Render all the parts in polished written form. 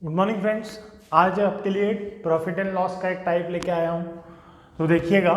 Good morning friends. आज आपके लिए प्रॉफिट एंड लॉस का एक टाइप लेके आया हूँ। तो देखिएगा,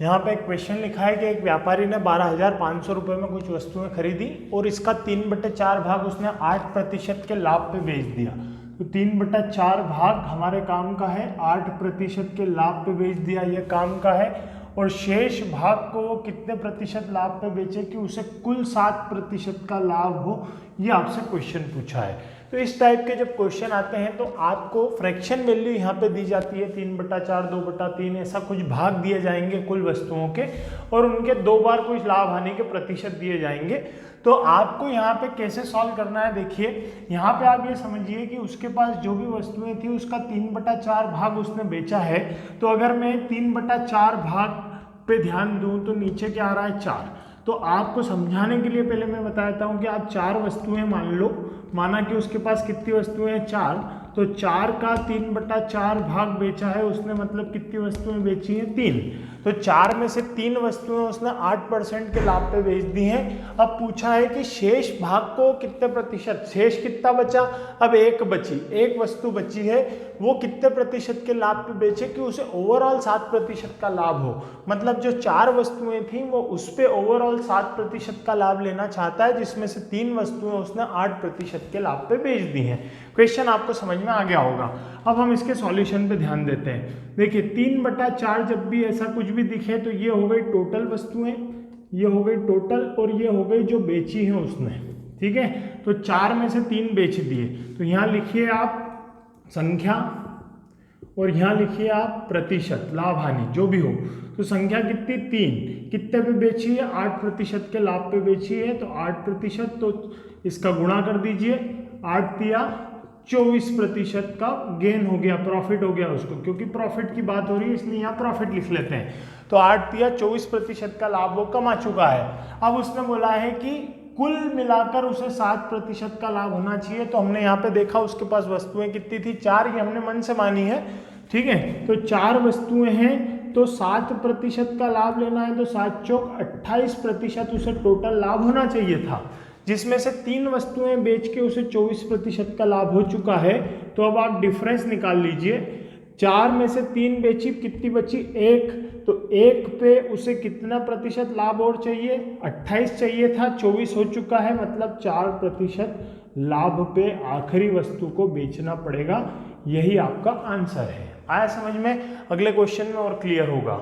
यहाँ पे एक क्वेश्चन लिखा है कि एक व्यापारी ने 12,500 रुपये में कुछ वस्तुएं खरीदी और इसका 3/4 भाग उसने 8% के लाभ पे बेच दिया। तो 3/4 भाग हमारे काम का है, 8% के लाभ पे बेच दिया, ये काम का है। और शेष भाग को वो कितने प्रतिशत लाभ पे बेचे कि उसे कुल 7% का लाभ हो, ये आपसे क्वेश्चन पूछा है। तो इस टाइप के जब क्वेश्चन आते हैं तो आपको फ्रैक्शन वैल्यू यहाँ पे दी जाती है, 3/4, 2/3, ऐसा कुछ भाग दिए जाएंगे कुल वस्तुओं के, और उनके 2 बार कुछ लाभ हानि के प्रतिशत दिए जाएंगे। तो आपको यहाँ पे कैसे सॉल्व करना है, देखिए यहाँ पे आप ये समझिए कि उसके पास जो भी वस्तुएं थी उसका 3/4 भाग उसने बेचा है। तो अगर मैं 3/4 भाग पे ध्यान दूं तो नीचे क्या आ रहा है, 4। तो आपको समझाने के लिए पहले मैं बताता हूँ कि आप 4 वस्तुएं मान लो, माना कि उसके पास कितनी वस्तुएं हैं, 4। तो 4 का 3/4 भाग बेचा है उसने, मतलब कितनी वस्तुएं बेची हैं, 3। तो 4 में से 3 वस्तुएं उसने 8% के लाभ पे बेच दी हैं। अब पूछा है कि शेष भाग को कितने प्रतिशत, शेष कितना बचा, अब एक बची, एक वस्तु बची है, वो कितने प्रतिशत के लाभ पे बेचे कि उसे ओवरऑल 7% का लाभ हो। मतलब जो 4 वस्तुएं थी वो उस पे ओवरऑल 7% का लाभ लेना चाहता है, जिसमें से 3 वस्तुएं उसने 8% के लाभ पे बेच दी हैं। क्वेश्चन आपको समझ में आ गया होगा। अब हम इसके सॉल्यूशन पे ध्यान देते हैं। देखिए 3/4 जब भी ऐसा कुछ भी दिखे तो ये हो गई टोटल वस्तुएं, ये हो गई टोटल, और ये हो गई जो बेची है उसने, ठीक है। तो 4 में से 3 बेच दिए, तो यहाँ लिखिए आप संख्या और यहाँ लिखिए आप प्रतिशत, लाभ हानि जो भी हो। तो संख्या कितनी, 3, कितने पे बेची है, 8% के लाभ पे बेची है, तो 8%, तो इसका गुणा कर दीजिए, 8 दिया 24% का गेन हो गया, प्रॉफिट हो गया उसको, क्योंकि प्रॉफिट की बात हो रही है इसलिए यहाँ प्रॉफिट लिख लेते हैं। तो 8 दिया 24% का लाभ वो कमा चुका है। अब उसने बोला है कि कुल मिलाकर उसे 7% का लाभ होना चाहिए। तो हमने यहाँ पे देखा उसके पास वस्तुएं कितनी थी, 4, ये हमने मन से मानी है, ठीक है। तो 4 वस्तुएं हैं, तो 7% का लाभ लेना है, तो 7 चौक 28% उसे टोटल लाभ होना चाहिए था, जिसमें से 3 वस्तुएं बेच के उसे 24% का लाभ हो चुका है। तो अब आप डिफरेंस निकाल लीजिए, 4 में से 3 बेची, कितनी बची, 1। तो 1 पे उसे कितना प्रतिशत लाभ और चाहिए, 28 चाहिए था, 24 हो चुका है, मतलब 4% लाभ पे आखिरी वस्तु को बेचना पड़ेगा। यही आपका आंसर है। आया समझ में? अगले क्वेश्चन में और क्लियर होगा।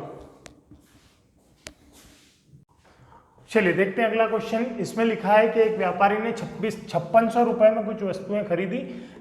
चलिए देखते हैं अगला क्वेश्चन। इसमें लिखा है कि एक व्यापारी ने 5600 रुपए में कुछ वस्तुएं खरीदी,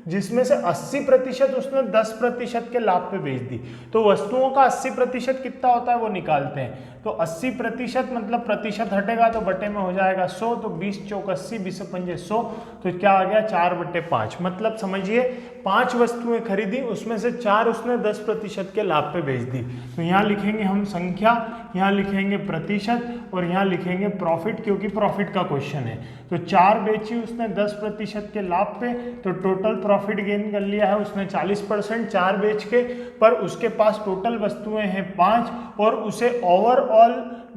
जिसमें से 80% उसने 10% के लाभ पे बेच दी। तो वस्तुओं का 80% कितना होता है वो निकालते हैं। तो 80% मतलब प्रतिशत हटेगा तो बटे में हो जाएगा 100, तो 20 चौक 80, 20 पंजे 100, तो क्या आ गया, 4/5। मतलब समझिए 5 वस्तुएं खरीदी, उसमें से 4 उसने 10% के लाभ पे बेच दी। तो यहाँ लिखेंगे हम संख्या, यहाँ लिखेंगे प्रतिशत, और यहाँ लिखेंगे प्रॉफिट, क्योंकि प्रॉफिट का क्वेश्चन है। तो 4 बेची उसने 10% के लाभ पे, तो टोटल प्रॉफिट गेन कर लिया है उसने 40% 4 बेच के। पर उसके पास टोटल वस्तुएं हैं 5, और उसे ओवरऑल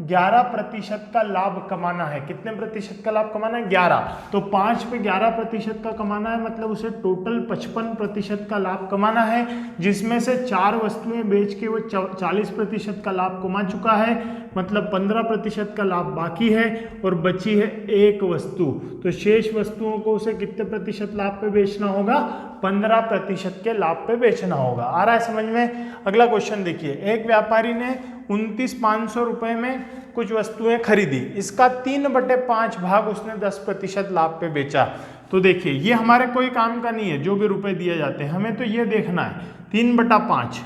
11% का लाभ कमाना है। कितने प्रतिशत का लाभ कमाना है, 11। तो 5 पे 11% का कमाना है, मतलब उसे टोटल 55% का लाभ कमाना है, जिसमें से 4 वस्तुएं बेच के वो 40% का लाभ कमा चुका है, मतलब 15% का लाभ बाकी है, और बची है एक वस्तु। तो शेष वस्तुओं को उसे कितने प्रतिशत लाभ पे बेचना होगा, 15% के लाभ पे बेचना होगा। आ रहा है समझ में? अगला क्वेश्चन देखिए, एक व्यापारी ने 29,500 रुपए में कुछ वस्तुएं खरीदी, इसका 3/5 भाग उसने 10% लाभ पे बेचा। तो देखिए ये हमारे कोई काम का नहीं है, जो भी रुपए दिए जाते हैं हमें तो ये देखना है, 3/5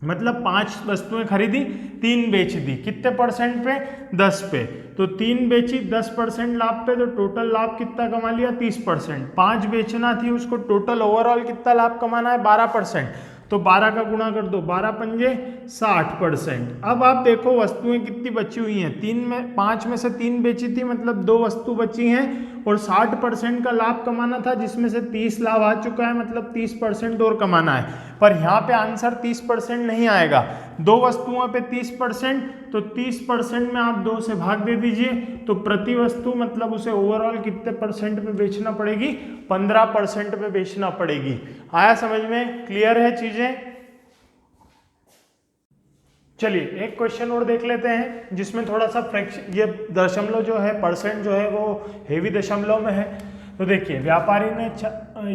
मतलब 5 वस्तुएं खरीदी, 3 बेच दी, कितने परसेंट पे, 10 पे। तो 3 बेची 10% लाभ पे, तो टोटल लाभ कितना कमा लिया, 30%। 5 बेचना थी उसको, टोटल ओवरऑल कितना लाभ कमाना है, 12%। तो 12 का गुणा कर दो, 12 पंजे 60%। अब आप देखो वस्तुएं कितनी बची हुई हैं, 5 में से 3 बेची थी, मतलब 2 वस्तु बची हैं, और 60% का लाभ कमाना था, जिसमें से 30 लाभ आ चुका है, मतलब 30% और कमाना है। पर यहाँ पे आंसर 30% नहीं आएगा, दो वस्तुओं पे 30%, तो 30% में आप 2 से भाग दे दीजिए, तो प्रति वस्तु मतलब उसे ओवरऑल कितने परसेंट पे बेचना पड़ेगी, 15% पे बेचना पड़ेगी। आया समझ में, क्लियर है चीजें। चलिए एक क्वेश्चन और देख लेते हैं, जिसमें थोड़ा सा फ्रैक्शन, ये दशमलव जो है, परसेंट जो है वो हेवी दशमलव में है। तो देखिए व्यापारी ने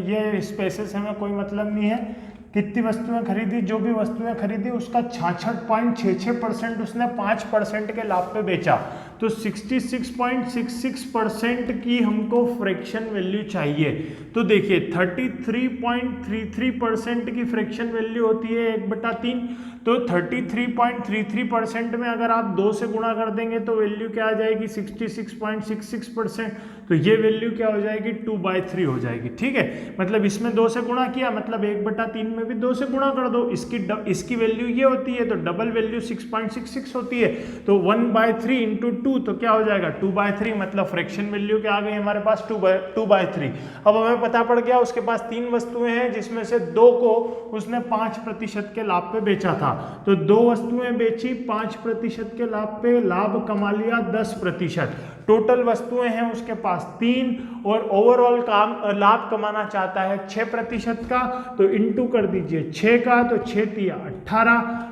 ये स्पेसेस हमें कोई मतलब नहीं है, कितनी वस्तुएं खरीदी, जो भी वस्तुएं खरीदी उसका 66.66% उसने 5% के लाभ पे बेचा, तो 66.66% की हमको फ्रैक्शन वैल्यू चाहिए। तो देखिए 33.33% की फ्रैक्शन वैल्यू होती है 1/3, तो 33.33% में अगर आप 2 से गुणा कर देंगे तो वैल्यू क्या आ जाएगी, 66.66%, तो ये वैल्यू क्या हो जाएगी, 2/3 हो जाएगी। ठीक है, मतलब इसमें 2 से गुणा किया, मतलब 1/3 में भी 2 से गुणा कर दो, इसकी वैल्यू ये होती है, तो डबल वैल्यू 6.66 होती है, तो 1/3 इंटू 2 तो क्या हो जाएगा 2/3, मतलब फ्रैक्शन वैल्यू क्या आ गई हमारे पास 2/3। अब हमें पता पड़ गया उसके पास 3 वस्तुएं हैं, जिसमें से 2 को उसने 5% के लाभ पे बेचा था, तो 2 वस्तुएं बेची 5% के लाभ पे, लाभ कमा लिया 10%। टोटल वस्तुएं हैं उसके पास 3 और ओवरऑल काम लाभ कमाना चाहता है 6% का, तो इंटू कर दीजिए 6 का, तो 6 तिया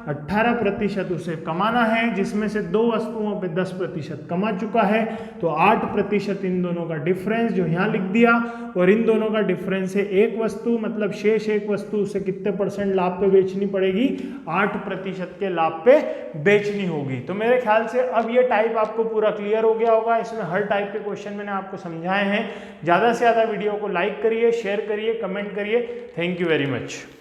18% उसे कमाना है, जिसमें से 2 वस्तुओं पे 10% कमा चुका है, तो 8% इन दोनों का डिफरेंस जो यहाँ लिख दिया, और इन दोनों का डिफरेंस है एक वस्तु, मतलब शेष एक वस्तु उसे कितने परसेंट लाभ पे बेचनी पड़ेगी, 8% के लाभ पे बेचनी होगी। तो मेरे ख्याल से अब ये टाइप आपको पूरा क्लियर हो गया होगा, इसमें हर टाइप के क्वेश्चन मैंने आपको समझाए हैं। ज़्यादा से ज़्यादा वीडियो को लाइक करिए, शेयर करिए, कमेंट करिए। Thank you very much.